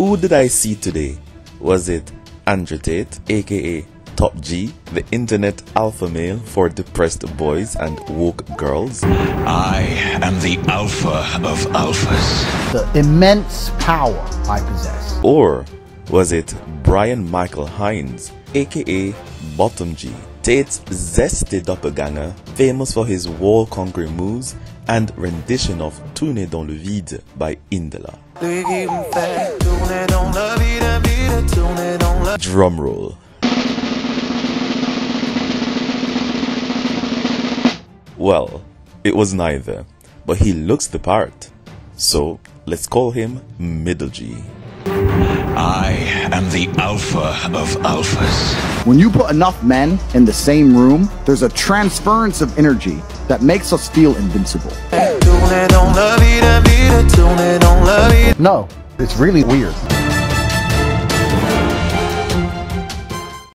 Who did I see today? Was it Andrew Tate, aka Top G, the internet alpha male for depressed boys and woke girls? I am the alpha of alphas. The immense power I possess. Or was it Brian Michael Hinds, aka Bottom G, Tate's zesty doppelganger, famous for his wall-conquering moves and rendition of Tourner dans le vide by Indela? Drum roll. Well, it was neither, but he looks the part, so let's call him Middle G. I am the alpha of alphas. When you put enough men in the same room, there's a transference of energy that makes us feel invincible. No, it's really weird.